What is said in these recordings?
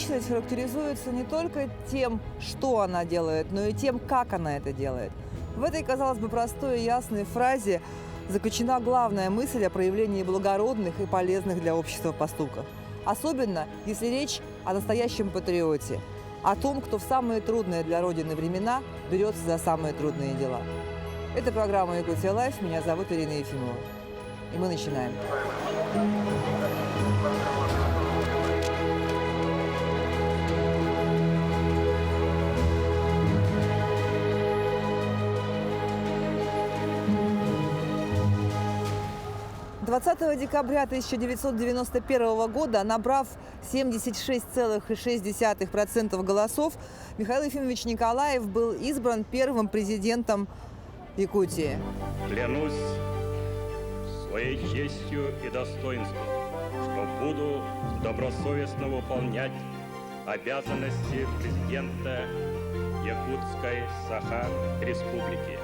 идентичность характеризуется не только тем, что она делает, но и тем, как она это делает. В этой, казалось бы, простой и ясной фразе заключена главная мысль о проявлении благородных и полезных для общества поступков. Особенно, если речь о настоящем патриоте, о том, кто в самые трудные для Родины времена берется за самые трудные дела. Это программа «Якутия Лайф». Меня зовут Ирина Ефимова. И мы начинаем. 20 декабря 1991 года, набрав 76,6% голосов, Михаил Ефимович Николаев был избран первым президентом Якутии. Клянусь своей честью и достоинством, что буду добросовестно выполнять обязанности президента Якутской Саха-Республики.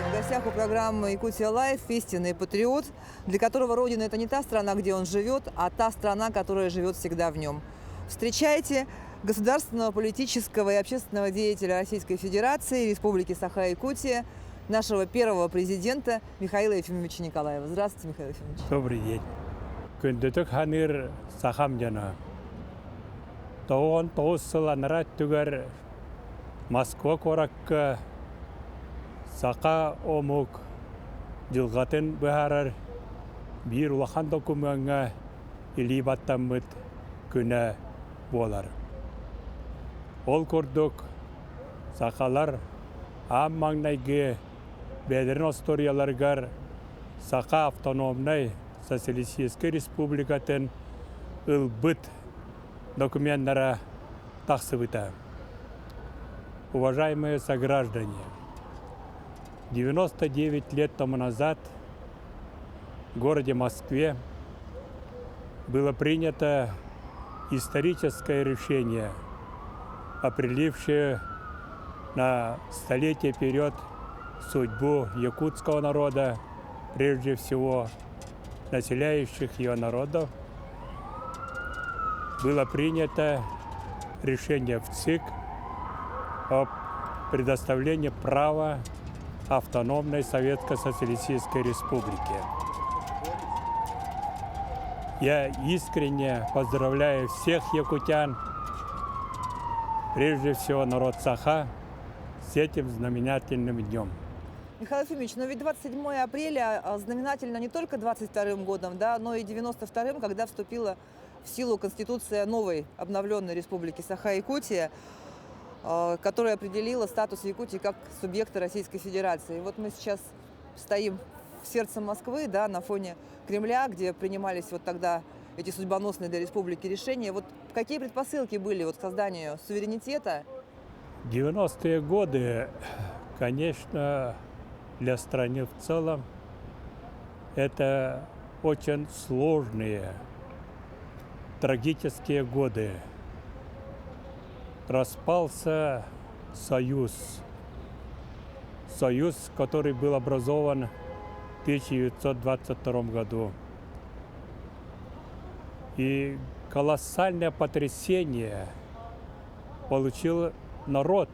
В гостях у программы «Якутия Лайф» истинный патриот, для которого Родина – это не та страна, где он живет, а та страна, которая живет всегда в нем. Встречайте государственного, политического и общественного деятеля Российской Федерации, Республики Саха-Якутия, нашего первого президента Михаила Ефимовича Николаева. Здравствуйте, Михаил Ефимович. Добрый день. Күндүтүк ханыр сахам жана. Тоон тоосыл анарат түгер Москва коракка Сақа омук жылғатын бұхарар бір улахан документға илибаттамыт күні болар. Ол көрдік сақалар ам маңнайғы бәдірін историяларғар Сақа автономной социалистической республикатын ылбыт документтара тақсыбыта. Уважаемые сограждане, 99 лет тому назад в городе Москве было принято историческое решение, определившее на столетие вперед судьбу якутского народа, прежде всего населяющих ее народов. Было принято решение в ЦИК о предоставлении права автономной Советско-Социалистической Республики. Я искренне поздравляю всех якутян, прежде всего народ Саха, с этим знаменательным днем. Михаил Ефимович, но ведь 27 апреля знаменательно не только 22-м годом, да, но и 92-м, когда вступила в силу Конституция новой обновленной Республики Саха-Якутия, которая определила статус Якутии как субъекта Российской Федерации. И вот мы сейчас стоим в сердце Москвы, да, на фоне Кремля, где принимались вот тогда эти судьбоносные для республики решения. Вот какие предпосылки были вот к созданию суверенитета? 90-е годы, конечно, для страны в целом это очень сложные, трагические годы. Распался Союз, который был образован в 1922 году. И колоссальное потрясение получил народ,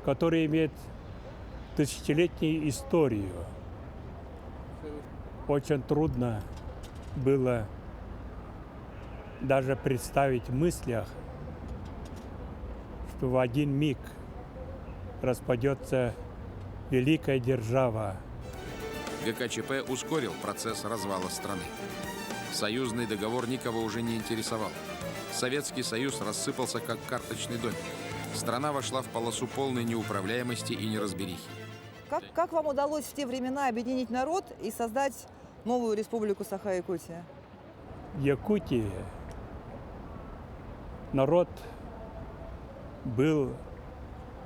который имеет тысячелетнюю историю. Очень трудно было даже представить в мыслях, что в один миг распадется великая держава. ГКЧП ускорил процесс развала страны. Союзный договор никого уже не интересовал. Советский Союз рассыпался как карточный домик. Страна вошла в полосу полной неуправляемости и неразберихи. Как вам удалось в те времена объединить народ и создать новую республику Саха-Якутия? В Якутии народ был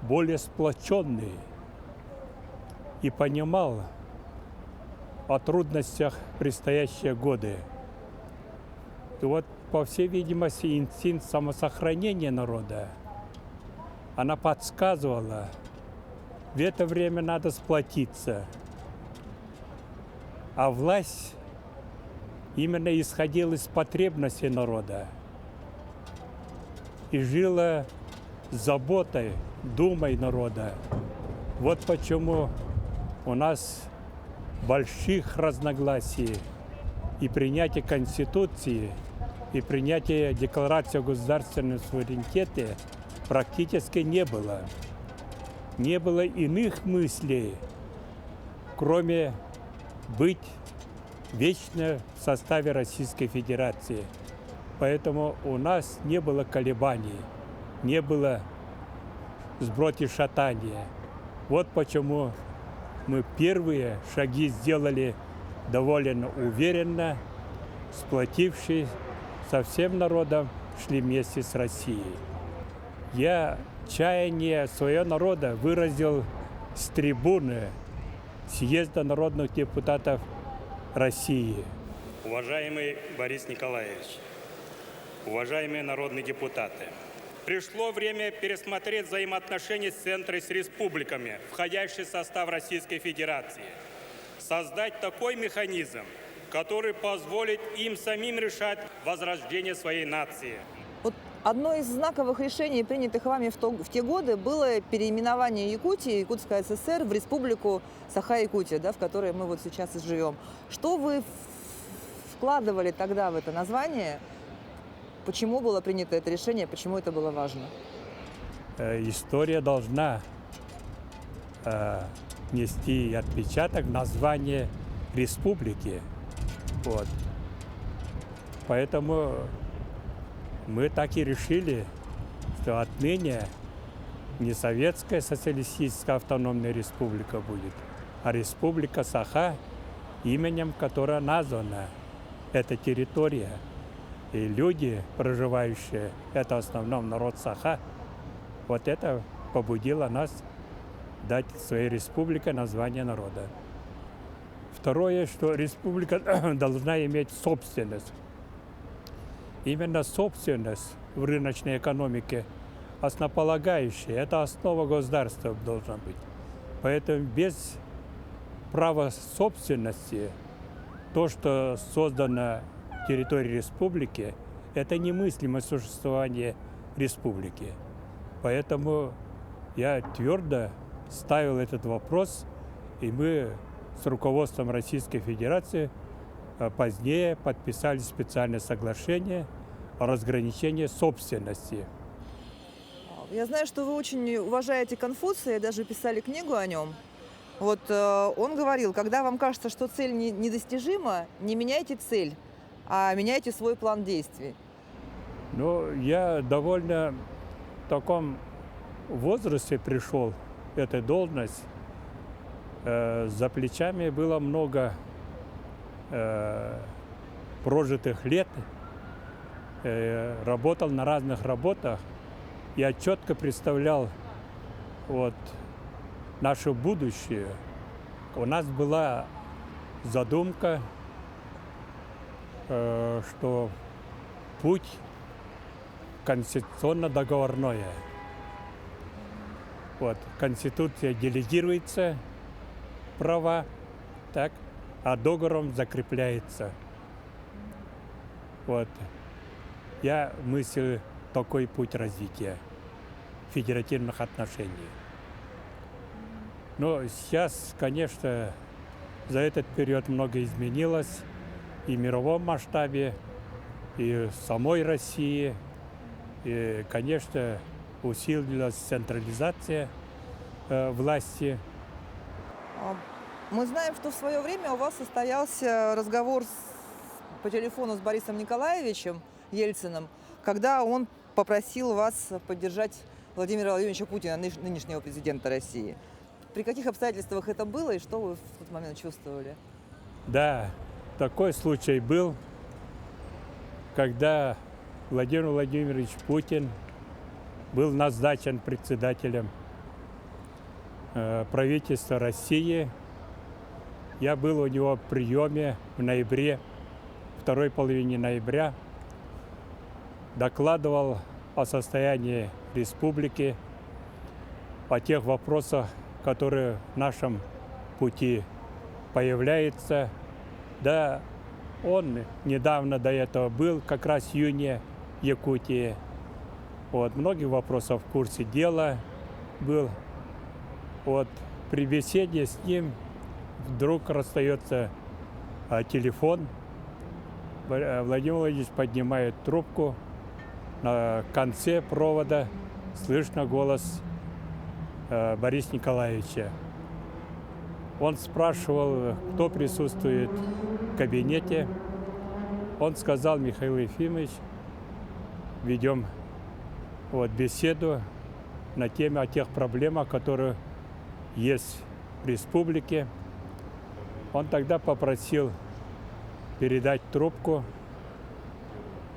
более сплоченный и понимал о трудностях предстоящие годы. И вот, по всей видимости, инстинкт самосохранения народа, она подсказывала, в это время надо сплотиться. А власть именно исходила из потребностей народа. и жило заботой, думой народа. Вот почему у нас больших разногласий и принятие Конституции, и принятие Декларации о государственном суверенитете практически не было. Не было иных мыслей, кроме быть вечно в составе Российской Федерации. Поэтому у нас не было колебаний, не было сброти шатания. Вот почему мы первые шаги сделали довольно уверенно, сплотившись со всем народом, шли вместе с Россией. Я чаяние своего народа выразил с трибуны Съезда народных депутатов России. Уважаемый Борис Николаевич, уважаемые народные депутаты, пришло время пересмотреть взаимоотношения с центром и с республиками, входящими в состав Российской Федерации. Создать такой механизм, который позволит им самим решать возрождение своей нации. Вот одно из знаковых решений, принятых вами в те годы, было переименование Якутии, Якутской ССР, в республику Саха-Якутия, да, в которой мы вот сейчас и живем. Что вы вкладывали тогда в это название? Почему было принято это решение? Почему это было важно? История должна нести отпечаток названия республики. Вот. Поэтому мы так и решили, что отныне не Советская социалистическая автономная республика будет, а республика Саха, именем которой названа эта территория. И люди, проживающие, это в основном народ Саха, вот это побудило нас дать своей республике название народа. Второе, что республика должна иметь собственность. Именно собственность в рыночной экономике основополагающая, это основа государства должна быть. Поэтому без права собственности то, что создано на территории республики, это немыслимое существование республики. Поэтому я твердо ставил этот вопрос, и мы с руководством Российской Федерации позднее подписали специальное соглашение о разграничении собственности. Я знаю, что вы очень уважаете Конфуция, даже писали книгу о нем. Вот он говорил, когда вам кажется, что цель недостижима, не меняйте цель, а меняйте свой план действий. Ну, я довольно в таком возрасте пришел в эту должность. За плечами было много прожитых лет. Работал на разных работах. Я четко представлял вот наше будущее. У нас была задумка, что путь конституционно-договорное. Вот, Конституция делегируется права, так, а договором закрепляется. Вот. Я мыслю такой путь развития федеративных отношений. Но сейчас, конечно, за этот период многое изменилось и в мировом масштабе, и в самой России. И, конечно, усилилась централизация власти. Мы знаем, что в свое время у вас состоялся разговор по телефону с Борисом Николаевичем Ельциным, когда он попросил вас поддержать Владимира Владимировича Путина, нынешнего президента России. При каких обстоятельствах это было и что вы в тот момент чувствовали? Да, такой случай был, когда Владимир Владимирович Путин был назначен председателем правительства России. Я был у него в приеме в ноябре, второй половине ноября, докладывал о состоянии республики, о тех вопросах, которые в нашем пути появляются. Да, он недавно до этого был, как раз в июне, в Якутии. Вот, многих вопросов в курсе дела был. Вот, при беседе с ним вдруг расстается телефон. Владимир Владимирович поднимает трубку. На конце провода слышно голос Бориса Николаевича. Он спрашивал, кто присутствует в кабинете. Он сказал: Михаил Ефимович, ведем беседу на тему о тех проблемах, которые есть в республике. Он тогда попросил передать трубку.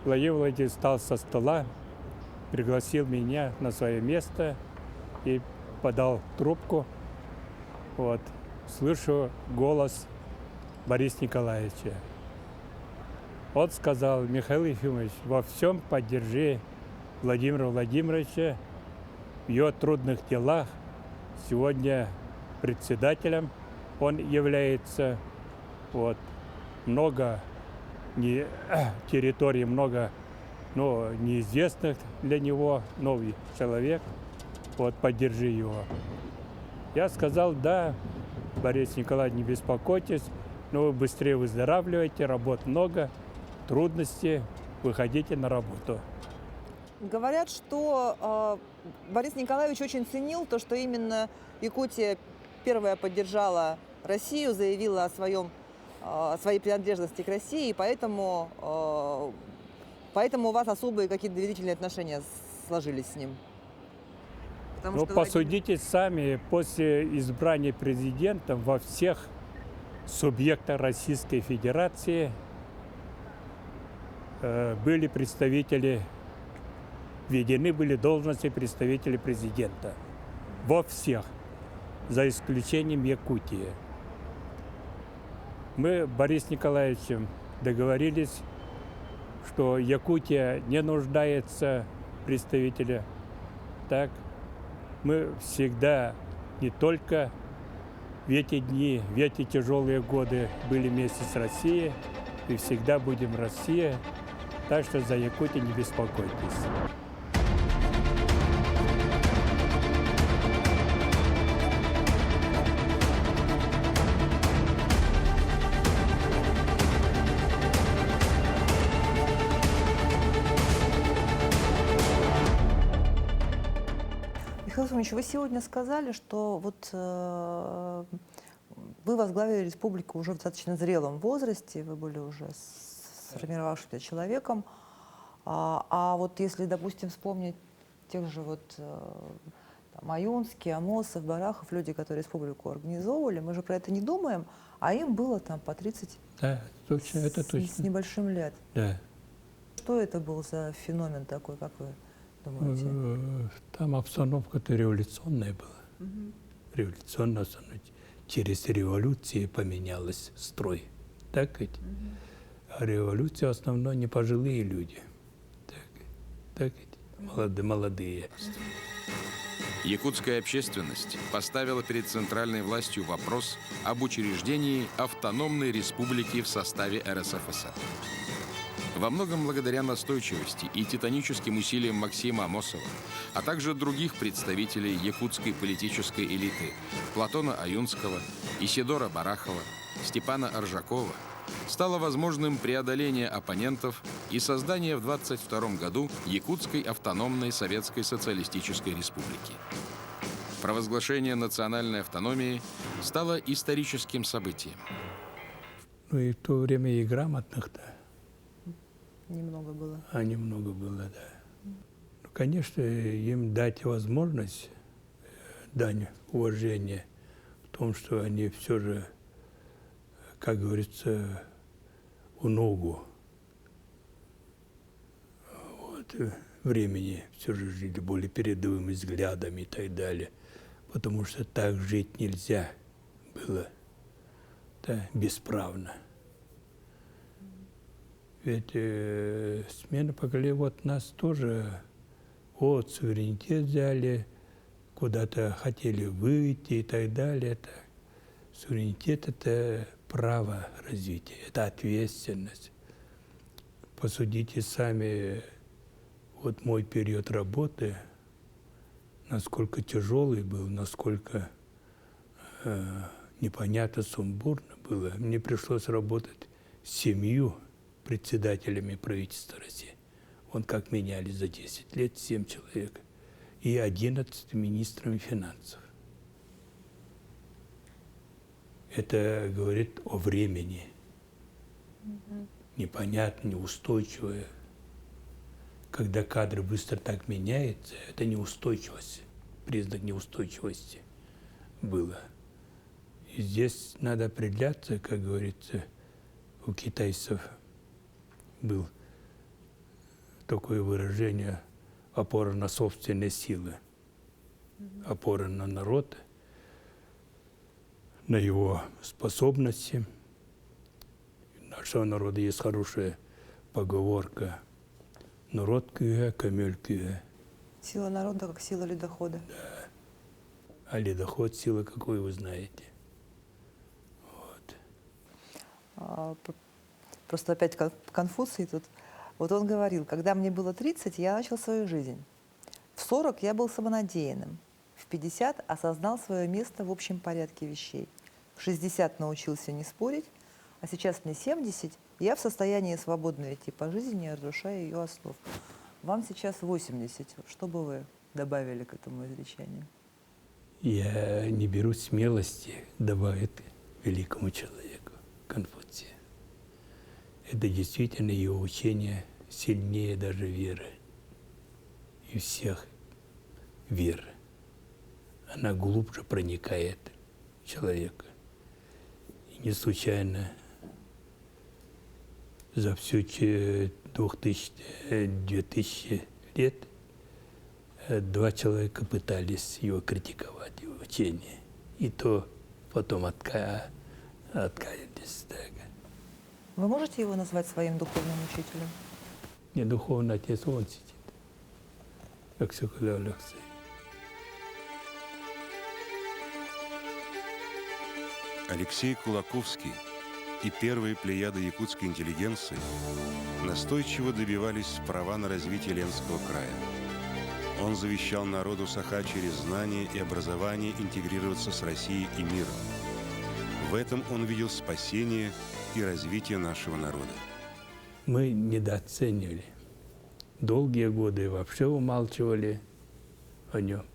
Владимир Владимирович встал со стола, пригласил меня на свое место и подал трубку. Вот. Слышу голос Бориса Николаевича. Он сказал: Михаил Ефимович, во всем поддержи Владимира Владимировича в его трудных делах. Сегодня председателем он является. Вот. Много территорий, много неизвестных для него, новый человек. Вот, поддержи его. Я сказал: да, Борис Николаевич, не беспокойтесь, но вы быстрее выздоравливаете, работ много, трудности, выходите на работу. Говорят, что Борис Николаевич очень ценил то, что именно Якутия первая поддержала Россию, заявила о своей принадлежности к России, и поэтому у вас особые какие-то доверительные отношения сложились с ним. Ну, посудите сами, после избрания президентом во всех субъектах Российской Федерации были представители, введены были должности представителей президента. Во всех, за исключением Якутии. Мы с Борисом Николаевичем договорились, что Якутия не нуждается в представителе. Так, мы всегда, не только в эти дни, в эти тяжелые годы были вместе с Россией, и всегда будем Россия. Так что за Якутию не беспокойтесь. Михаил Ефимович, вы сегодня сказали, что вы возглавили республику уже в достаточно зрелом возрасте, вы были уже сформировавшимся человеком. А вот если, допустим, вспомнить тех же Аюнский, Амосов, Барахов, люди, которые республику организовывали, мы же про это не думаем, а им было там по 30 да, точно, это точно. С небольшим лет. Да. Что это был за феномен такой, как вы думаете? Там обстановка-то революционная была. Революционная обстановка. Через революцию поменялась строй. Так ведь? А революция в основном не пожилые люди. Так ведь? Молодые. Якутская общественность поставила перед центральной властью вопрос об учреждении автономной республики в составе РСФСР. Во многом благодаря настойчивости и титаническим усилиям Максима Амосова, а также других представителей якутской политической элиты Платона Аюнского, Исидора Барахова, Степана Оржакова, стало возможным преодоление оппонентов и создание в 1922 году Якутской автономной Советской Социалистической Республики. Провозглашение национальной автономии стало историческим событием. Ну и в то время и грамотных-то. Немного было. Немного было, да. Ну, конечно, им дать возможность, дань уважения в том, что они все же, как говорится, у ногу времени все же жили более передовыми взглядами и так далее. Потому что так жить нельзя было, да, бесправно. Ведь смена поколения, нас тоже суверенитет взяли, куда-то хотели выйти и так далее. Это, суверенитет – это право развития, это ответственность. Посудите сами, Вот мой период работы, насколько тяжелый был, насколько непонятно, сумбурно было. Мне пришлось работать с 7 председателями правительства России. Вон как меняли за 10 лет 7 человек. И 11 министрами финансов. Это говорит о времени. Непонятно, неустойчивое. Когда кадры быстро так меняются, это неустойчивость, признак неустойчивости было. И здесь надо определяться, как говорится, у китайцев было такое выражение опора на собственные силы, опора на народ, на его способности. У нашего народа есть хорошая поговорка «Народ кюэ, камель кюэ». Сила народа как сила ледохода. А ледоход сила какой вы знаете. Вот. Просто опять Конфуций тут. Вот он говорил, когда мне было 30, я начал свою жизнь. В 40 я был самонадеянным. В 50 осознал свое место в общем порядке вещей. В 60 научился не спорить, а сейчас мне 70, и я в состоянии свободно идти по жизни, не разрушая ее основ. Вам сейчас 80. Что бы вы добавили к этому изречению? Я не беру смелости добавить великому человеку Конфуция. Это действительно его учение сильнее даже веры. И всех вер. Она глубже проникает в человека. И не случайно за все 2000 лет 2 человека пытались его критиковать, его учение. И то потом откаялись. Так. Вы можете его назвать своим духовным учителем? Не духовный отец, он сидит, как Соколев Алексей. Алексей Кулаковский и первые плеяды якутской интеллигенции настойчиво добивались права на развитие Ленского края. Он завещал народу Саха через знание и образование интегрироваться с Россией и миром. В этом он видел спасение и развитие нашего народа. Мы недооценивали. Долгие годы вообще умалчивали о нем.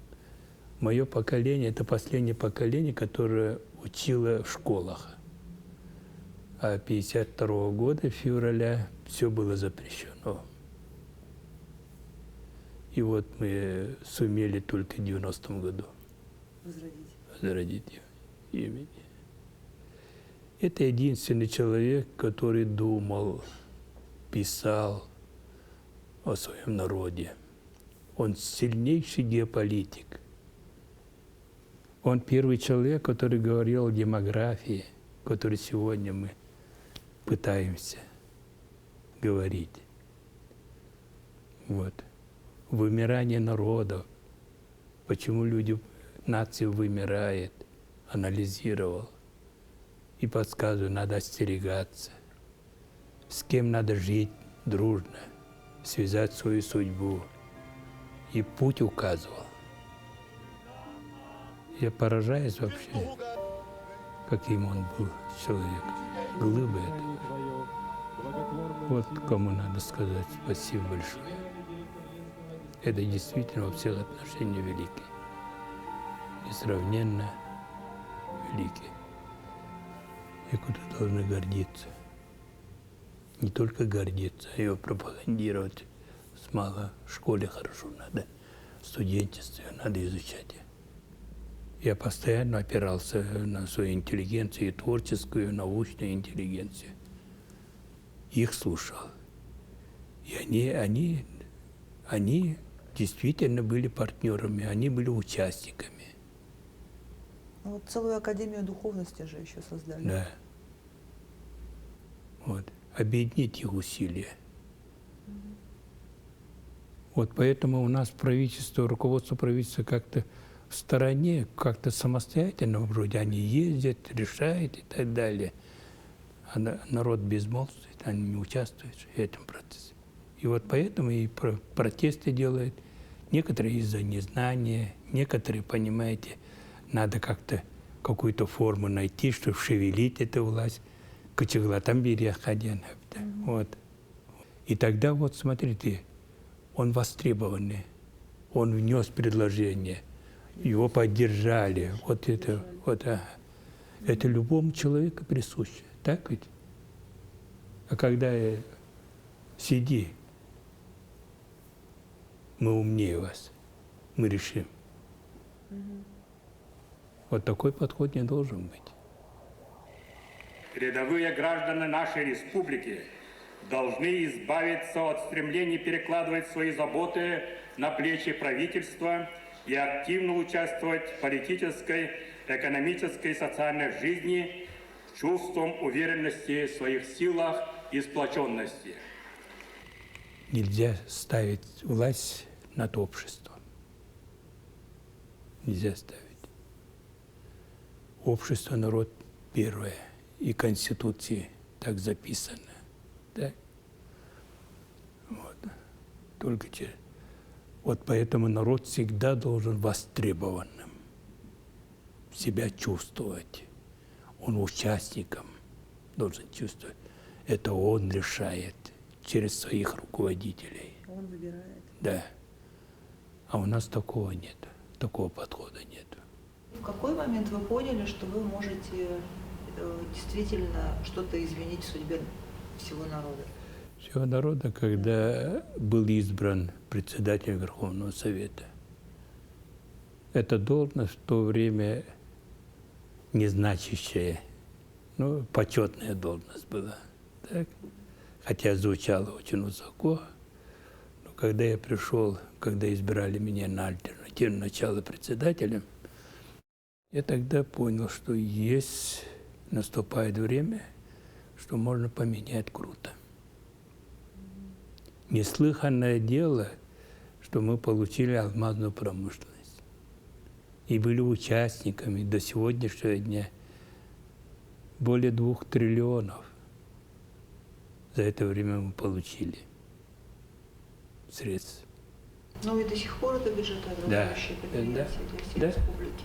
Мое поколение – это последнее поколение, которое учило в школах. А 1952 года, февраля, все было запрещено. И вот мы сумели только в 90-м году возродить имя. Это единственный человек, который думал, писал о своем народе. Он сильнейший геополитик. Он первый человек, который говорил о демографии, о которой сегодня мы пытаемся говорить. Вот. Вымирание народов. Почему нация вымирает, анализировал. И подсказываю, надо остерегаться. С кем надо жить дружно, связать свою судьбу. И путь указывал. Я поражаюсь вообще, каким он был человек. Глыба это. Вот кому надо сказать спасибо большое. Это действительно во всех отношениях великий. Несравненно великий. Якуты должны гордиться. Не только гордиться, а его пропагандировать с мало. В школе хорошо надо, в студенчестве надо изучать. Я постоянно опирался на свою интеллигенцию, и творческую, и научную интеллигенцию. Их слушал. И они действительно были партнерами, они были участниками. Ну, вот целую академию духовности же еще создали. Да. Вот. Объединить их усилия. Вот поэтому у нас правительство, руководство правительства как-то в стороне, как-то самостоятельно, вроде они ездят, решают и так далее. А народ безмолвствует, они не участвуют в этом процессе. И вот поэтому и протесты делают. Некоторые из-за незнания, некоторые, понимаете, надо как-то какую-то форму найти, чтобы шевелить эту власть. Кычыгла там бери ходен. Вот. И тогда вот смотрите, он востребованный, он внес предложение, его поддержали. Вот это, вот, это любому человеку присуще, так ведь? А когда сиди, мы умнее вас, мы решим. Вот такой подход не должен быть. Рядовые граждане нашей республики должны избавиться от стремления перекладывать свои заботы на плечи правительства и активно участвовать в политической, экономической и социальной жизни с чувством уверенности в своих силах и сплоченности. Нельзя ставить власть над обществом. Нельзя ставить. Общество, народ первое. И Конституции так записано. Да? Вот. Только через... Вот поэтому народ всегда должен востребованным себя чувствовать. Он участником должен чувствовать. Это он решает через своих руководителей. Он выбирает. Да. А у нас такого нет, такого подхода нет. В какой момент вы поняли, что вы можете действительно что-то изменить в судьбе всего народа? Всего народа, когда был избран председатель Верховного Совета. Эта должность в то время незначащая, ну, почетная должность была. Так? Хотя звучало очень высоко. Но когда я пришел, когда избирали меня на альтернативное начало председателем, я тогда понял, что есть, наступает время, что можно поменять круто. Неслыханное дело, что мы получили алмазную промышленность. И были участниками до сегодняшнего дня более 2 триллионов. За это время мы получили средств. Но и до сих пор это бюджетообразующее предприятие для всей республики.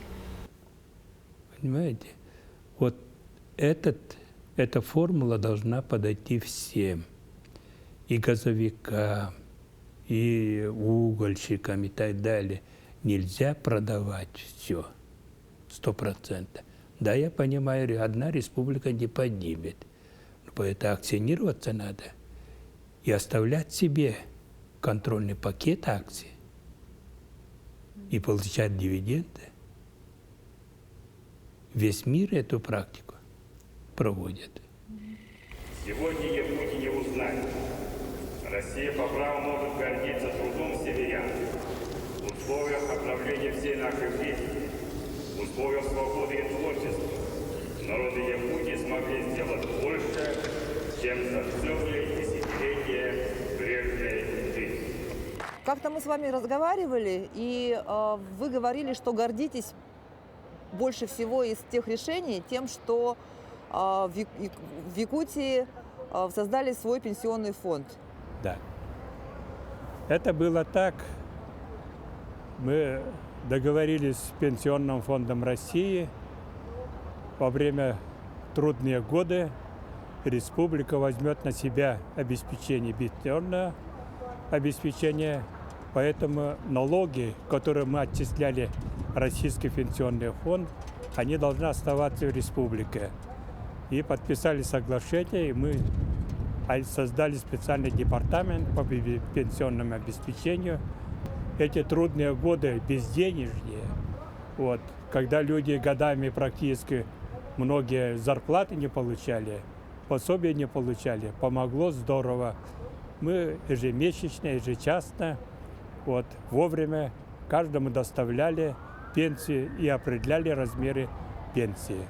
Понимаете? Вот эта формула должна подойти всем. И газовикам, и угольщикам, и так далее. Нельзя продавать все 100%. Да, я понимаю, одна республика не поднимет. Но поэтому акционироваться надо и оставлять себе контрольный пакет акций и получать дивиденды. Весь мир эту практику проводит. Сегодня Якутия не узнает. Россия по праву может гордиться трудом северян. В условиях обновления всей нашей жизни, в условиях свободы и творчества, народы Якутии смогли сделать больше, чем за целые десятилетия прежней жизни. Как-то мы с вами разговаривали, и вы говорили, что гордитесь больше всего из тех решений тем, что в Якутии создали свой пенсионный фонд. Да. Это было так. Мы договорились с Пенсионным фондом России. Во время трудные годы республика возьмет на себя обеспечение пенсионного обеспечения. Поэтому налоги, которые мы отчисляли в Российский пенсионный фонд, они должны оставаться в республике. И подписали соглашение, и мы создали специальный департамент по пенсионному обеспечению. Эти трудные годы безденежье, вот, когда люди годами практически многие зарплаты не получали, пособия не получали, помогло здорово. Мы ежемесячно, ежечасно, вот, вовремя каждому доставляли пенсии и определяли размеры пенсии.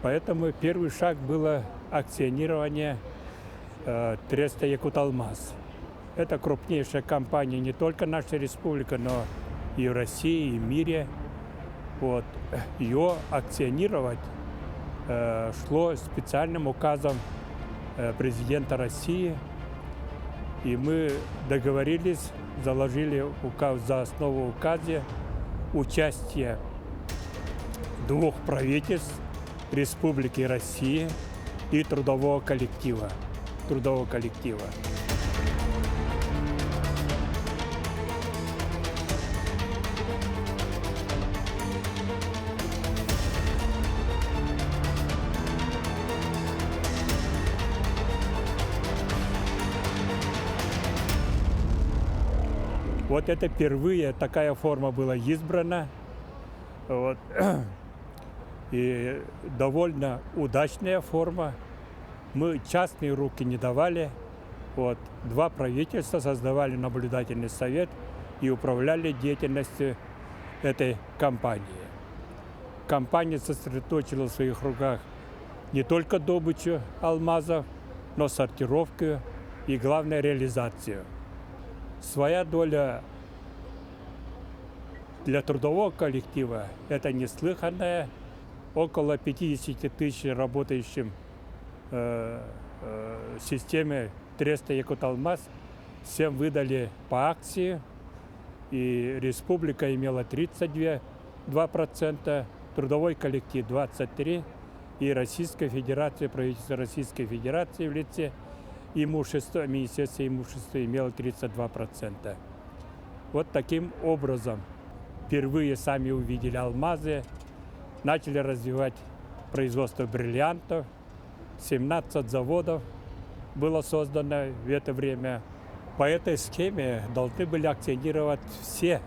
Поэтому первый шаг было акционирование Треста Якуталмаз. Это крупнейшая компания не только нашей республики, но и в России, и в мире. Вот. Ее акционировать шло специальным указом президента России. И мы договорились, заложили за основу указа участие двух правительств Республики Россия и трудового коллектива. Вот это впервые такая форма была избрана. Вот. И довольно удачная форма. Мы частные руки не давали. Вот. Два правительства создавали наблюдательный совет и управляли деятельностью этой компании. Компания сосредоточила в своих руках не только добычу алмазов, но сортировку и, главное, реализацию. Своя доля для трудового коллектива – это неслыханное. Около 50 тысяч работающим в системе Треста Якуталмаз всем выдали по акции. И республика имела 32%, трудовой коллектив 23%, и Российская Федерация, правительство Российской Федерации в лице имущества, Министерство имущества имело 32%. Вот таким образом впервые сами увидели алмазы, начали развивать производство бриллиантов. 17 заводов было создано в это время. По этой схеме должны были акционировать все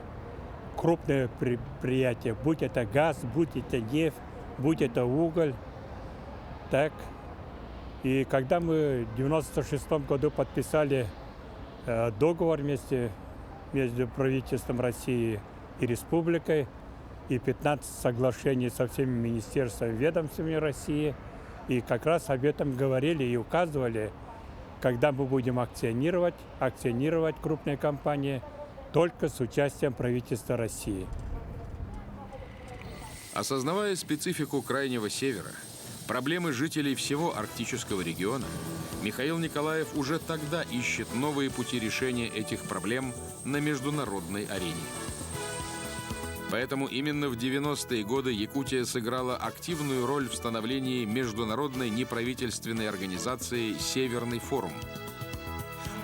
крупные предприятия, будь это газ, будь это нефть, будь это уголь. Так. И когда мы в 1996 году подписали договор между правительством России и республикой, и 15 соглашений со всеми министерствами и ведомствами России, и как раз об этом говорили и указывали, когда мы будем акционировать крупные компании только с участием правительства России. Осознавая специфику Крайнего Севера, проблемы жителей всего арктического региона, Михаил Николаев уже тогда ищет новые пути решения этих проблем на международной арене. Поэтому именно в 90-е годы Якутия сыграла активную роль в становлении международной неправительственной организации «Северный форум».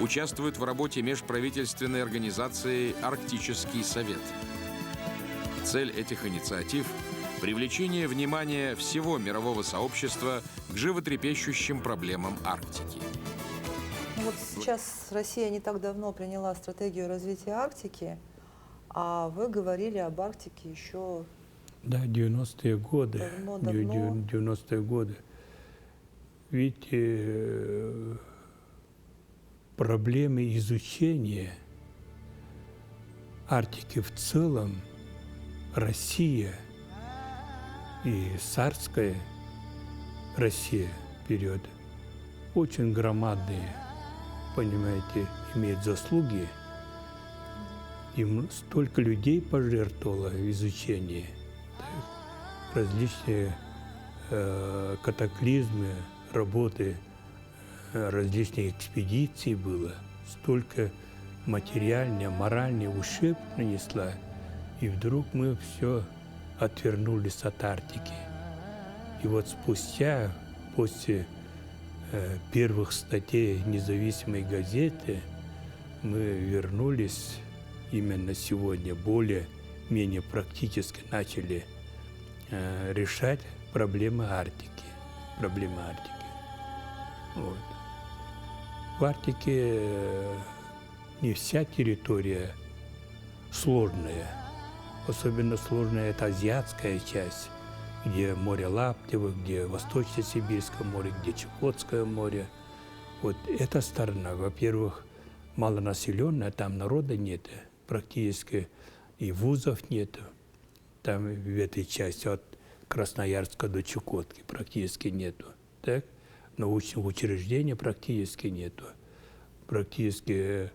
Участвует в работе межправительственной организации «Арктический совет». Цель этих инициатив – привлечение внимания всего мирового сообщества к животрепещущим проблемам Арктики. Вот сейчас Россия не так давно приняла стратегию развития Арктики, а вы говорили об Арктике еще... Да, 90-е годы. Давно. 90-е годы. Видите, проблемы изучения Арктики в целом Россия и царская Россия вперед очень громадные, понимаете, имеют заслуги. Им столько людей пожертвовало в изучении, так, различные катаклизмы, работы, различные экспедиции было, столько материальный, моральный ущерб нанесла, и вдруг мы все отвернулись от Арктики. И вот спустя, после первых статей независимой газеты, мы вернулись именно сегодня, более-менее практически начали решать проблемы Арктики. Вот. В Арктике не вся территория сложная. Особенно сложная это азиатская часть, где море Лаптево, где Восточно-Сибирское море, где Чукотское море. Вот эта сторона, во-первых, малонаселенная, там народа нет, практически и вузов нет. Там в этой части от Красноярска до Чукотки практически нету. Так? Научных учреждений практически нету. Практически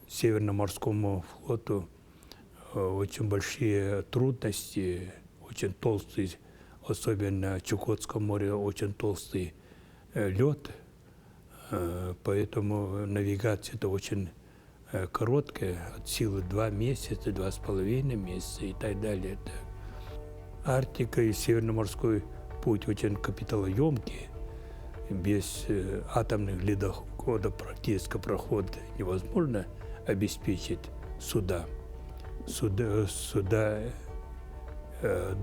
Северно-морскому флоту очень большие трудности, очень толстый, особенно в Чукотском море, очень толстый лед, Поэтому навигация это очень короткая, от силы 2 месяца, 2,5 месяца и так далее. Арктика и Северно-морской путь очень капиталоемкий. Без атомных ледоходов практически проход невозможно обеспечить суда. Суда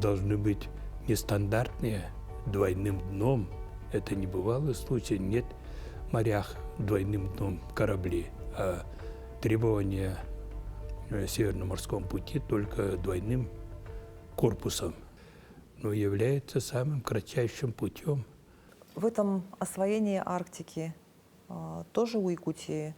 должны быть нестандартные, двойным дном. Это небывалый случай. Нет в морях двойным дном кораблей, а требования Северно-морском пути только двойным корпусом, но является самым кратчайшим путем. В этом освоении Арктики тоже у Якутии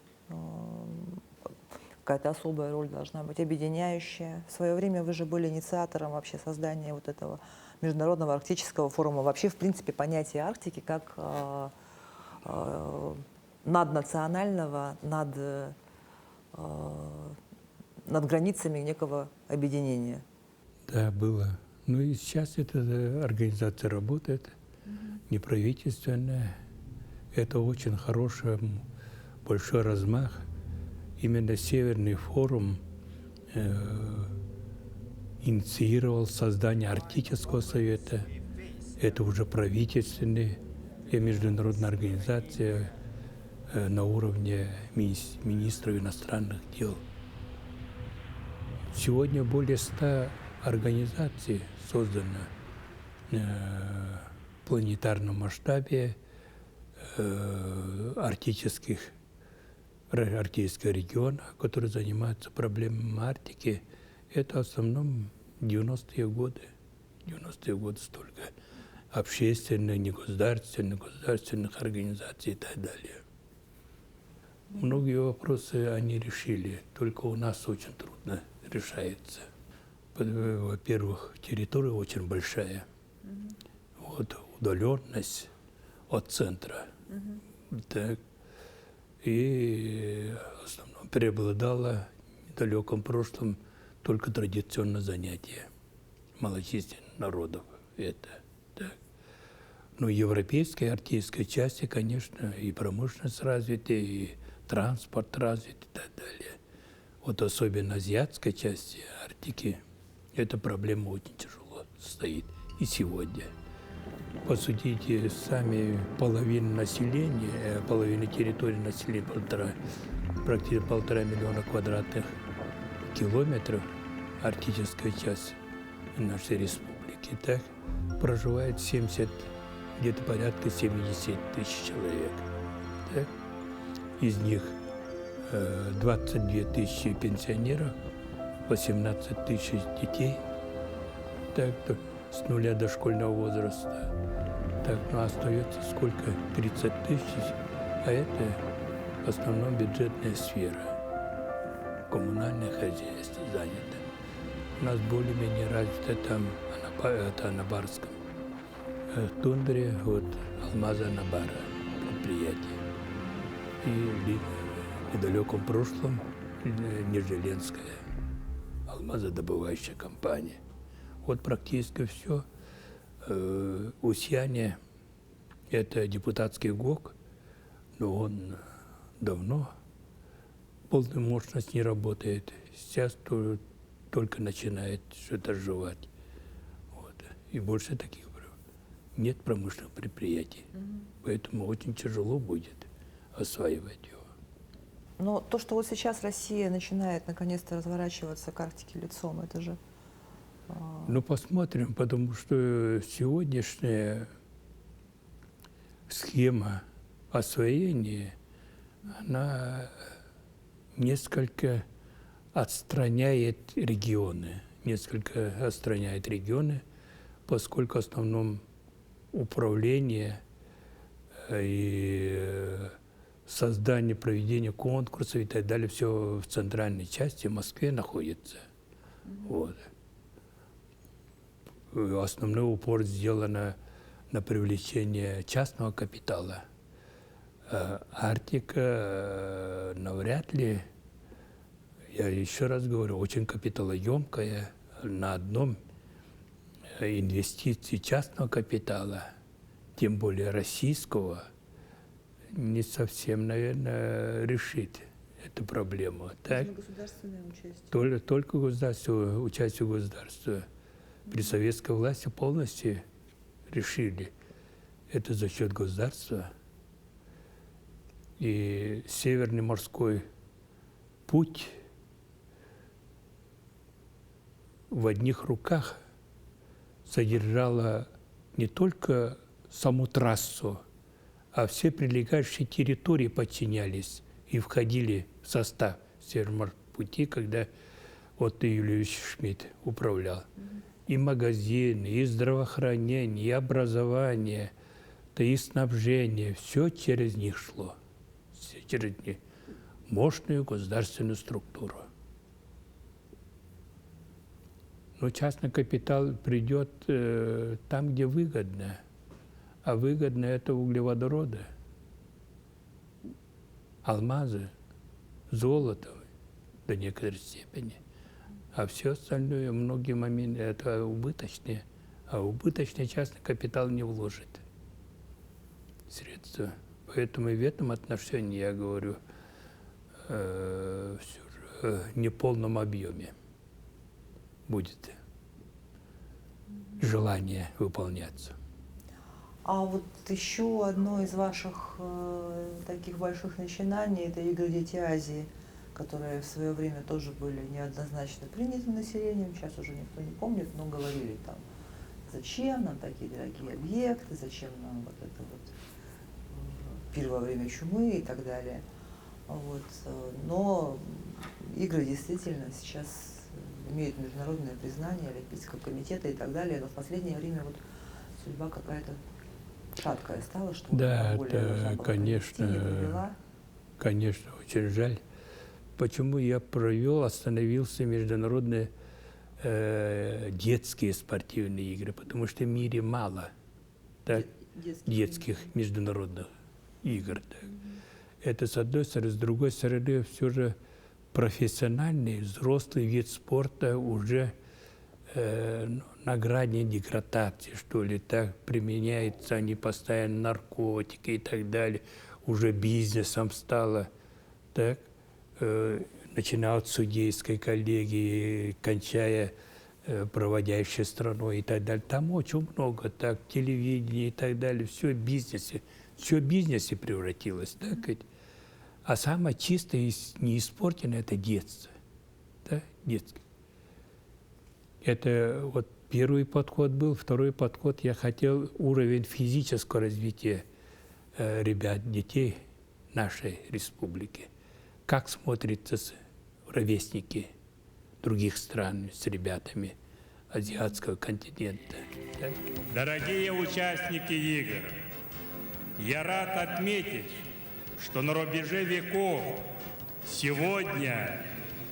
какая-то особая роль должна быть, объединяющая. В свое время вы же были инициатором вообще создания вот этого Международного арктического форума. Вообще, в принципе, понятие Арктики как наднационального, над границами некого объединения. Да, было. Ну и сейчас эта организация работает, неправительственная. Это очень хороший, большой размах. Именно Северный форум инициировал создание Арктического совета. Это уже правительственная и международная организация на уровне министров иностранных дел. Сегодня более 100 организаций создано в планетарном масштабе арктического региона, которые занимаются проблемами Арктики. Это в основном 90-е годы. 90-е годы столько общественных, государственных организаций и так далее. Многие вопросы они решили, только у нас очень трудно решается. Во-первых, территория очень большая, вот, удаленность от центра. Так. И в основном преобладало в далеком прошлом только традиционное занятие малочисленных народов. Это, так. Но европейской, арктической части, конечно, и промышленность развита, и транспорт развит и так далее. Вот особенно азиатской части Арктики эта проблема очень тяжело стоит и сегодня. Посудите сами, половина населения, половина территории населения, практически 1,5 миллиона квадратных километров арктическая часть нашей республики, так, проживает 70, где-то порядка 70 тысяч человек. Так. Из них 22 тысячи пенсионеров, 18 тысяч детей, так, с нуля до школьного возраста. Так, ну, остается сколько? 30 тысяч, а это в основном бюджетная сфера, коммунальное хозяйство занято. У нас более-менее развито там, это Анабарском, в тундре, вот, Алмаза Анабара предприятие. И в недалеком прошлом Нижеленская алмазодобывающая компания. Вот практически все. Устьяне – это депутатский ГОК, но он давно полной мощности не работает. Сейчас только начинает что-то оживать. Вот. И больше таких нет промышленных предприятий. Поэтому очень тяжело будет осваивать его. Но то, что вот сейчас Россия начинает наконец-то разворачиваться к Арктике лицом, это же… Ну, посмотрим, потому что сегодняшняя схема освоения, она несколько отстраняет регионы, поскольку в основном управление и создание, проведение конкурсов и так далее, все в центральной части, в Москве находится. Вот. Основной упор сделан на привлечение частного капитала. Арктика навряд ли, я еще раз говорю, очень капиталоемкая. На одном инвестиции частного капитала, тем более российского, не совсем, наверное, решит эту проблему. Так? Государственное участие. Только государство, участие государства. При советской власти полностью решили. Это за счет государства. И Северный морской путь в одних руках содержала не только саму трассу, а все прилегающие территории подчинялись и входили в состав Северного пути, когда Отто Юльевич Шмидт управлял. И магазины, и здравоохранение, и образование, да и снабжение, все через них шло. Все через них. Мощную государственную структуру. Но частный капитал придет там, где выгодно. А выгодно это углеводороды, алмазы, золото до некоторой степени. А все остальное, многие моменты, это убыточные. А убыточный частный капитал не вложит средства. Поэтому и в этом отношении я говорю все же в неполном объеме будет желание выполняться. А вот еще одно из ваших таких больших начинаний – это игры «Дети Азии», которые в свое время тоже были неоднозначно приняты населением. Сейчас уже никто не помнит, но говорили там, зачем нам такие дорогие объекты, зачем нам вот это вот пир во время чумы и так далее. Вот. Но игры действительно сейчас имеют международное признание Олимпийского комитета и так далее, но в последнее время вот судьба какая-то шаткая стала, что да, более это, конечно, очень жаль. Почему я остановился международные детские спортивные игры? Потому что в мире мало так, детских международных игр. Так. Это с одной стороны. С другой стороны, все же профессиональный, взрослый вид спорта уже на грани деградации, что ли, так применяются они постоянно наркотики и так далее, уже бизнесом стало, так, начиная от судейской коллегии, кончая проводящей страной и так далее. Там очень много, так, телевидение и так далее, все в бизнесе превратилось, так ведь. А самое чистое и неиспорченное – это детство, да, детское. Это вот первый подход был. Второй подход, я хотел уровень физического развития ребят, детей нашей республики. Как смотрятся ровесники других стран с ребятами азиатского континента. Да? Дорогие участники игр, я рад отметить, что на рубеже веков сегодня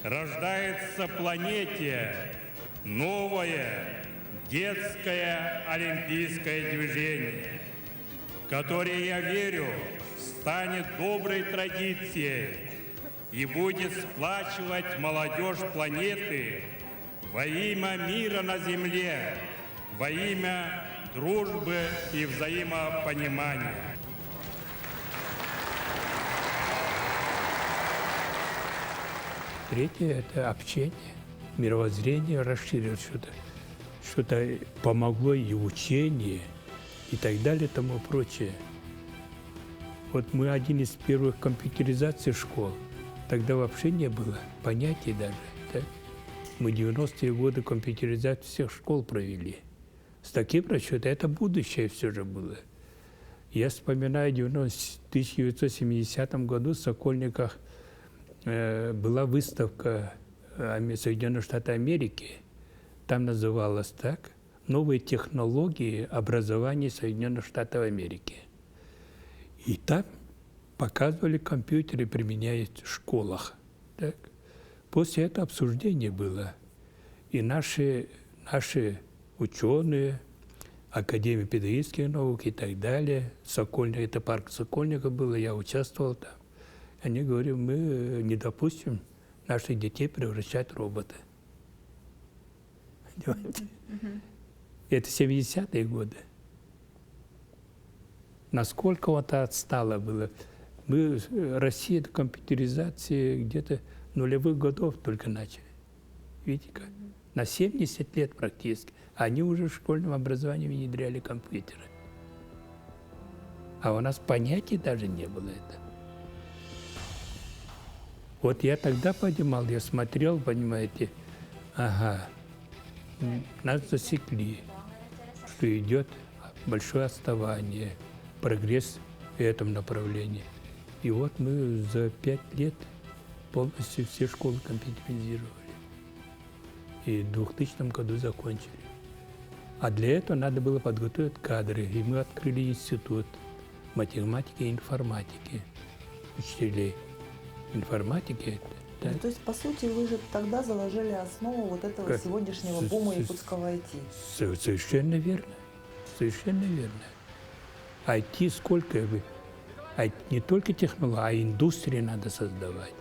рождается планете новое детское олимпийское движение, которое, я верю, станет доброй традицией и будет сплачивать молодежь планеты во имя мира на Земле, во имя дружбы и взаимопонимания. Третье – это общение, мировоззрение расширилось, что-то помогло и учение, и так далее, и тому прочее. Вот мы один из первых компьютеризаций школ. Тогда вообще не было понятий даже. Так? Мы 90-е годы компьютеризацию всех школ провели. С таким расчетом это будущее все же было. Я вспоминаю, в 1970 году в Сокольниках была выставка Соединенных Штатов Америки. Там называлось так «Новые технологии образования Соединенных Штатов Америки». И там показывали компьютеры, применяют в школах. Так. После этого обсуждение было. И наши ученые, Академия педагогических наук и так далее, Сокольник, это парк Сокольника было, я участвовал там. Они говорят, мы не допустим наших детей превращать в роботы. Понимаете? Это 70-е годы. насколько вот отстало было. Россия до компьютеризации где-то нулевых годов только начали. Видите как? На 70 лет практически. Они уже в школьном образовании внедряли компьютеры. А у нас понятий даже не было это. Вот я тогда понимал, я смотрел, понимаете, ага, нас засекли, что идет большое отставание, прогресс в этом направлении. И вот мы за 5 лет полностью все школы компьютеризировали. И в 2000 году закончили. А для этого надо было подготовить кадры. И мы открыли институт математики и информатики, учителей. Информатики. Ну, то есть, по сути, вы же тогда заложили основу вот этого Как? сегодняшнего бума якутского IT. Совершенно верно. Совершенно верно. IT сколько вы... Не только технологии, а индустрии надо создавать.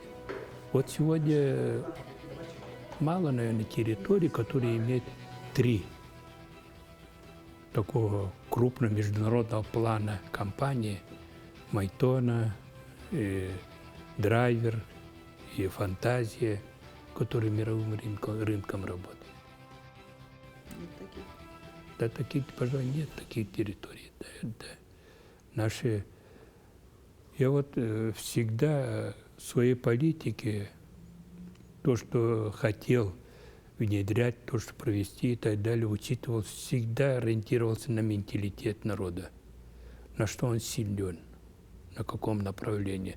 Вот сегодня мало, наверное, территорий, которые имеют 3 такого крупного международного плана компании: Майтона, Драйвер и Фантазия, которые мировым рынком работают. Да, таких, пожалуй, нет таких территорий. Да. Наши... Я вот всегда в своей политике то, что хотел внедрять, то, что провести и так далее, учитывал, всегда ориентировался на менталитет народа, на что он силен, на каком направлении,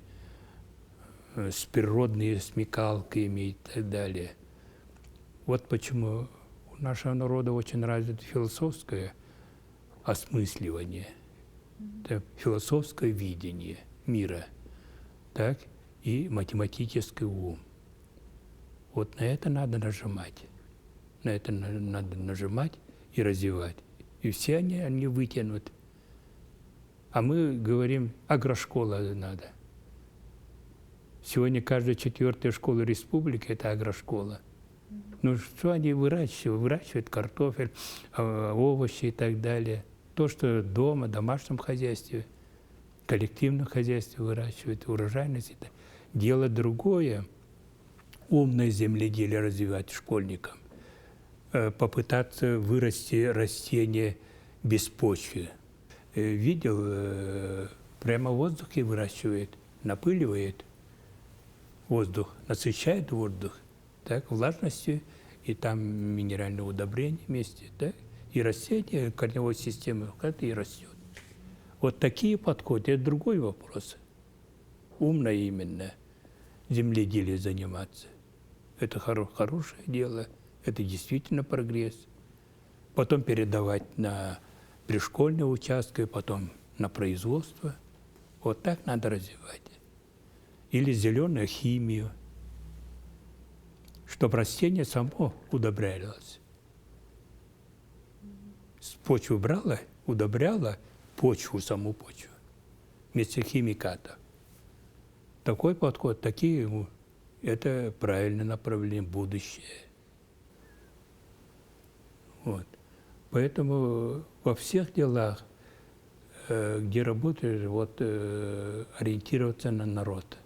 с природной смекалкой имеет и так далее. Вот почему у нашего народа очень развито философское осмысливание, философское видение мира, так, и математический ум. Вот на это надо нажимать. На это надо нажимать и развивать. И все они вытянут. А мы говорим, агрошкола надо. Сегодня каждая 4-я школа республики – это агрошкола. Ну что они выращивают? Выращивают картофель, овощи и так далее. То, что дома, в домашнем хозяйстве, коллективном хозяйстве выращивают, урожайность. Дело другое. Умное земледелие развивать школьникам. Попытаться вырасти растения без почвы. Видел, прямо в воздухе выращивает, напыливает воздух, насыщает воздух, так, влажностью, и там минеральное удобрение вместе, так, и растение, корневой системы, это и растет. Вот такие подходы, это другой вопрос. Умно именно земледелием заниматься. Это хорошее дело, это действительно прогресс. Потом передавать на пришкольные участки, потом на производство. Вот так надо развивать. Или зеленую химию, чтобы растение само удобрялось. С почвы брала, удобряла почву, саму почву, вместо химикатов. Такой подход, это правильное направление, будущее. Вот. Поэтому во всех делах, где работаешь, ориентироваться на народ,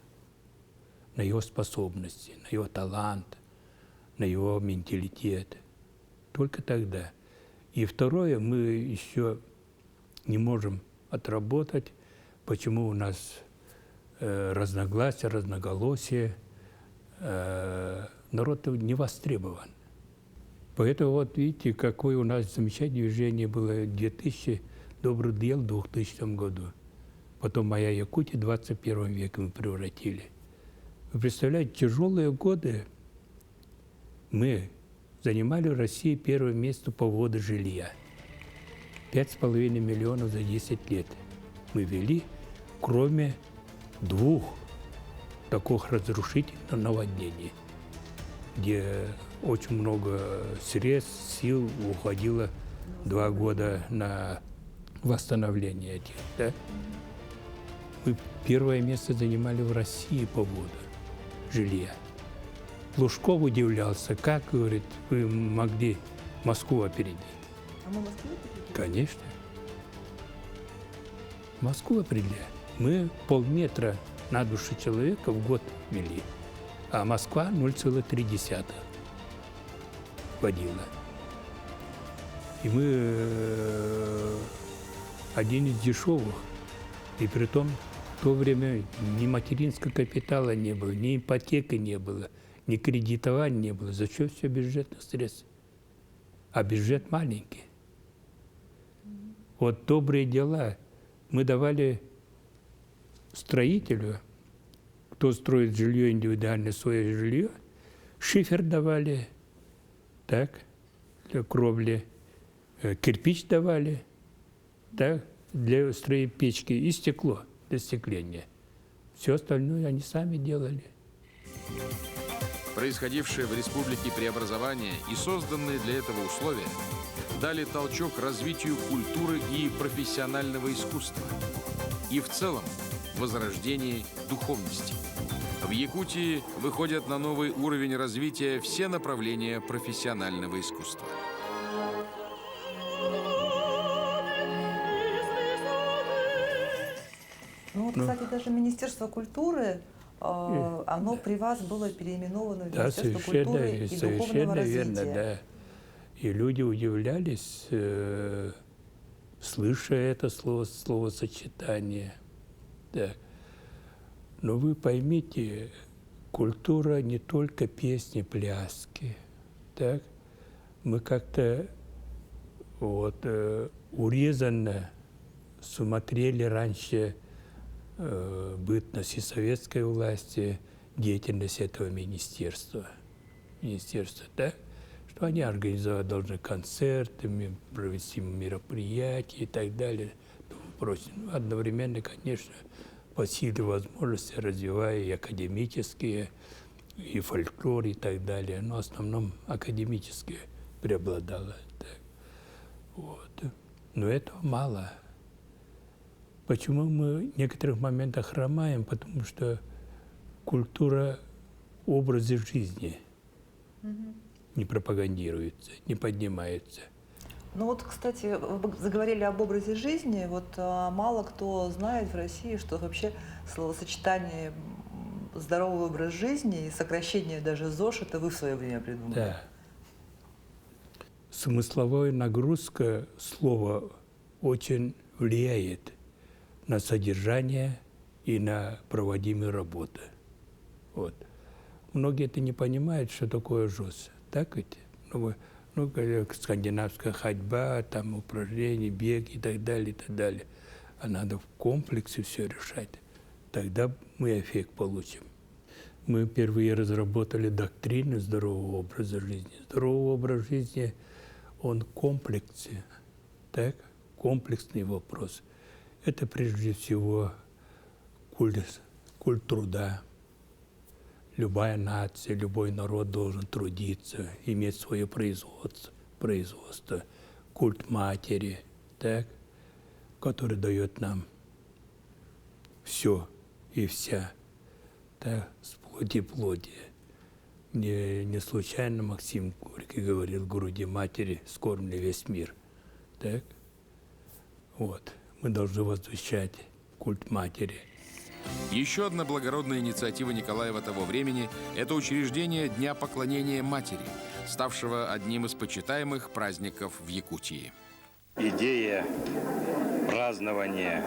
на его способности, на его талант, на его менталитет. Только тогда. И второе, мы еще не можем отработать, почему у нас разногласия, разноголосия, народ не востребован. Поэтому вот видите, какое у нас замечательное движение было 2000 добрых дел в 2000 году. Потом «Моя Якутия» в 21 веке мы превратили. Вы представляете, тяжелые годы мы занимали в России первое место по вводу жилья. 5,5 миллионов за 10 лет мы вели, кроме 2 таких разрушительных наводнений, где очень много средств, сил уходило 2 года на восстановление этих. Да? Мы первое место занимали в России по вводу жилья. Лужков удивлялся, как, говорит, вы могли Москву опередить. А мы Москву опередили? Конечно. Москву определяет. Мы полметра на душу человека в год вели, а Москва 0,3 водила. И мы один из дешевых, и при том в то время ни материнского капитала не было, ни ипотеки не было, ни кредитования не было. За что все бюджетных средств? А бюджет маленький. Вот добрые дела мы давали строителю, кто строит жилье индивидуальное, свое жилье, шифер давали, так, для кровли, кирпич давали, так, для строения печки и стекло для стекления. Все остальное они сами делали. Происходившие в республике преобразования и созданные для этого условия дали толчок развитию культуры и профессионального искусства. И в целом возрождении духовности. В Якутии выходят на новый уровень развития все направления профессионального искусства. Ну вот, кстати, даже Министерство культуры, оно при вас было переименовано в Да, Министерство совершенно, культуры и духовного совершенно развития. верно, да. И люди удивлялись, слыша это словосочетание. Да. Но вы поймите, культура не только песни, пляски. Так? Мы как-то вот, урезанно смотрели раньше бытность и советской власти, деятельность этого министерства. Да? Что они организовать должны концерты, провести мероприятия и так далее. Прочее. Ну, одновременно, конечно, по силе возможности развивая и академические, и фольклор и так далее. Но в основном академические преобладало. Так. Вот. Но этого мало. Почему мы в некоторых моментах хромаем? Потому что культура образа жизни не пропагандируется, не поднимается. Ну вот, кстати, вы заговорили об образе жизни. Вот мало кто знает в России, что вообще словосочетание «здоровый образ жизни» и сокращение даже ЗОЖ это вы в свое время придумали. Да. Смысловая нагрузка слова очень влияет на содержание и на проводимые работы. Вот. Многие это не понимают, что такое ЖОС. Так ведь? Ну, как скандинавская ходьба, там упражнения, бег и так далее, и так далее. А надо в комплексе все решать. Тогда мы эффект получим. Мы впервые разработали доктрину здорового образа жизни. Здоровый образ жизни, он в комплексе, так? Комплексный вопрос. Это прежде всего культ труда. Любая нация, любой народ должен трудиться, иметь свое производство, культ матери, так, который дает нам все и вся, так, с плоти плоти. Не случайно Максим Горький говорил: в груди матери скормлен весь мир. Так? Вот. Мы должны возвещать культ матери. Еще одна благородная инициатива Николаева того времени – это учреждение Дня поклонения матери, ставшего одним из почитаемых праздников в Якутии. Идея празднования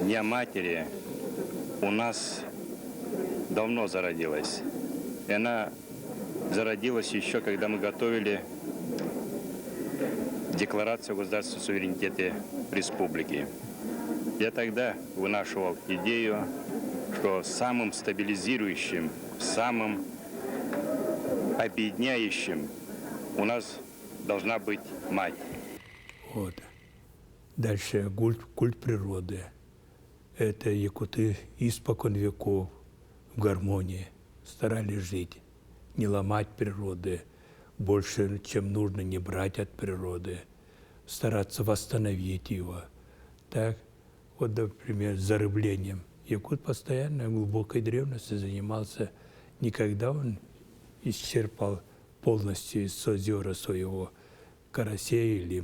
Дня матери у нас давно зародилась. И она зародилась еще, когда мы готовили Декларацию о государственном суверенитете республики. Я тогда вынашивал идею, что самым стабилизирующим, самым объединяющим у нас должна быть мать. Вот. Дальше культ природы. Это якуты испокон веков в гармонии старались жить, не ломать природы, больше, чем нужно, не брать от природы, стараться восстановить его. Так, вот, например, зарыблением. Якут постоянно в глубокой древности занимался, никогда он исчерпал полностью из озера своего карасей или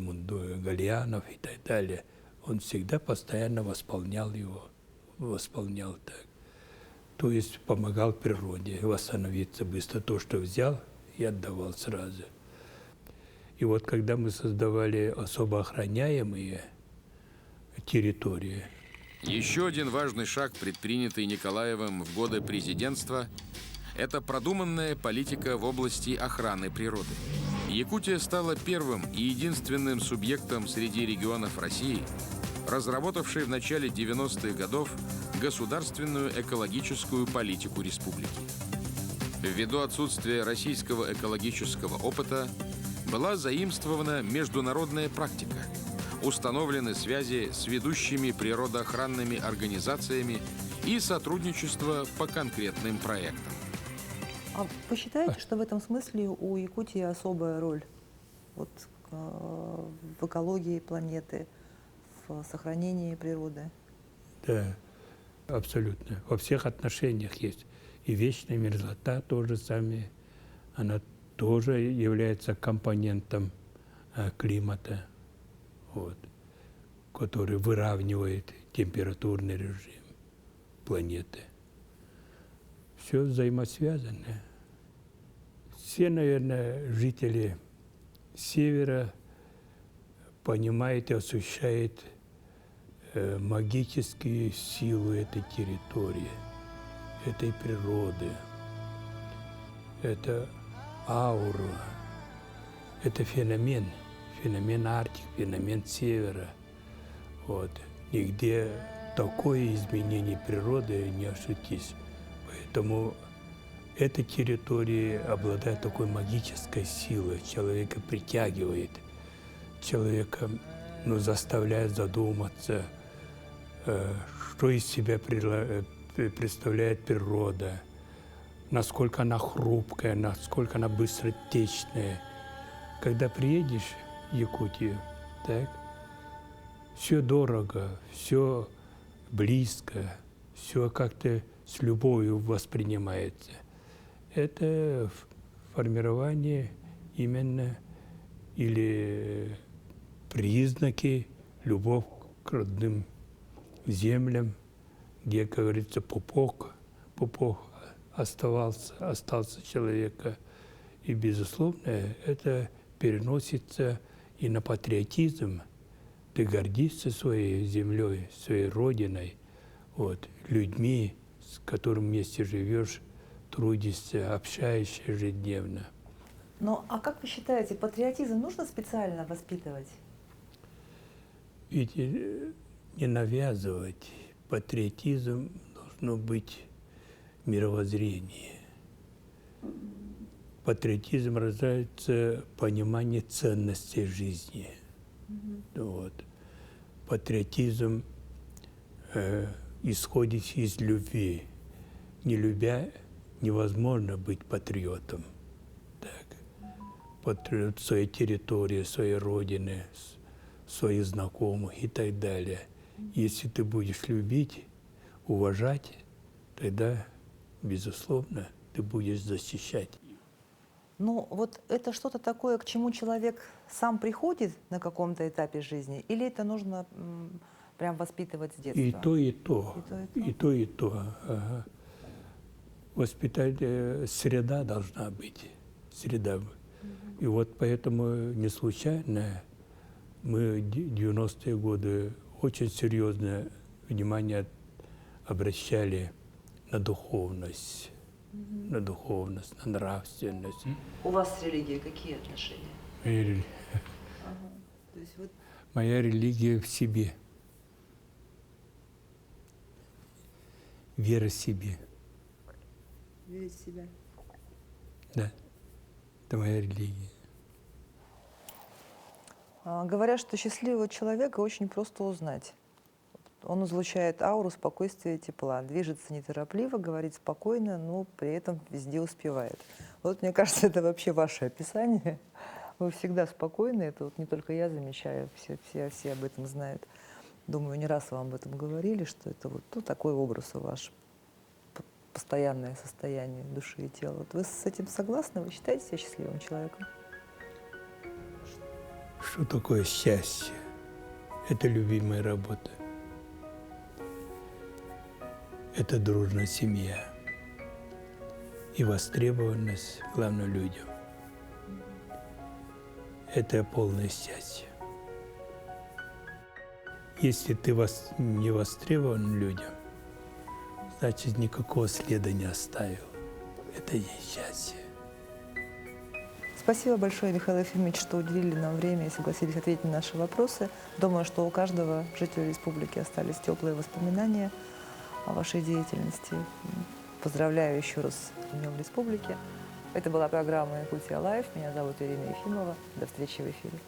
гальянов и так далее. он всегда постоянно восполнял его, восполнял так. То есть помогал природе восстановиться быстро. То, что взял, и отдавал сразу. И вот когда мы создавали особо охраняемые территории. Еще один важный шаг, предпринятый Николаевым в годы президентства, это продуманная политика в области охраны природы. Якутия стала первым и единственным субъектом среди регионов России, разработавшей в начале 90-х годов государственную экологическую политику республики. Ввиду отсутствия российского экологического опыта была заимствована международная практика, установлены связи с ведущими природоохранными организациями и сотрудничество по конкретным проектам. А вы считаете, что в этом смысле у Якутии особая роль вот, в экологии планеты, в сохранении природы? Да, абсолютно. Во всех отношениях есть. И вечная мерзлота тоже самое, она тоже является компонентом климата, вот, который выравнивает температурный режим планеты. Все взаимосвязано. Все, наверное, жители Севера понимают и ощущают магические силы этой территории, этой природы. Это аура, это феномен Арктики, феномен Севера. Вот. Нигде такое изменение природы не ощутить. Поэтому эта территория обладает такой магической силой, человека притягивает, человека заставляет задуматься, что из себя представляет природа, насколько она хрупкая, насколько она быстротечная. Когда приедешь в Якутию, так, все дорого, все близко, все как-то с любовью воспринимается. Это формирование именно или признаки любовь к родным землям, где, как говорится, пупок остался человека. И, безусловно, это переносится и на патриотизм. Ты гордишься своей землей, своей родиной, вот, людьми, с которыми вместе живешь, трудишься, общаешься ежедневно. Ну, а как вы считаете, патриотизм нужно специально воспитывать? Ведь не навязывать. Патриотизм должно быть мировоззрение. Патриотизм рождается понимание ценностей жизни. Вот. Патриотизм исходит из любви. Не любя, невозможно быть патриотом. Так. Патриот своей территории, своей родины, своих знакомых и так далее. Если ты будешь любить, уважать, тогда, безусловно, ты будешь защищать. Ну, вот это что-то такое, к чему человек сам приходит на каком-то этапе жизни, или это нужно прям воспитывать с детства? И то, и то. И то, и то? Ага. Воспитание, среда должна быть. Среда. И вот поэтому не случайно мы в 90-е годы очень серьезное внимание обращали на духовность, на нравственность. У вас с религией какие отношения? То есть вот... Моя религия в себе. Вера в себе. Верить в себя. Да, это моя религия. Говорят, что счастливого человека очень просто узнать. Он излучает ауру спокойствия и тепла, движется неторопливо, говорит спокойно, но при этом везде успевает. Вот мне кажется, это вообще ваше описание. Вы всегда спокойны, это вот не только я замечаю, все об этом знают. Думаю, не раз вам об этом говорили, что это вот такой образ у вас, постоянное состояние души и тела. Вот вы с этим согласны? Вы считаете себя счастливым человеком? Что такое счастье? Это любимая работа. Это дружная семья. И востребованность, главное, людям. Это полное счастье. Если ты не востребован людям, значит, никакого следа не оставил. Это и есть счастье. Спасибо большое, Михаил Ефимович, что уделили нам время и согласились ответить на наши вопросы. Думаю, что у каждого жителя республики остались теплые воспоминания о вашей деятельности. Поздравляю еще раз с Днем Республики. Это была программа «Якутия Лайв». Меня зовут Ирина Ефимова. До встречи в эфире.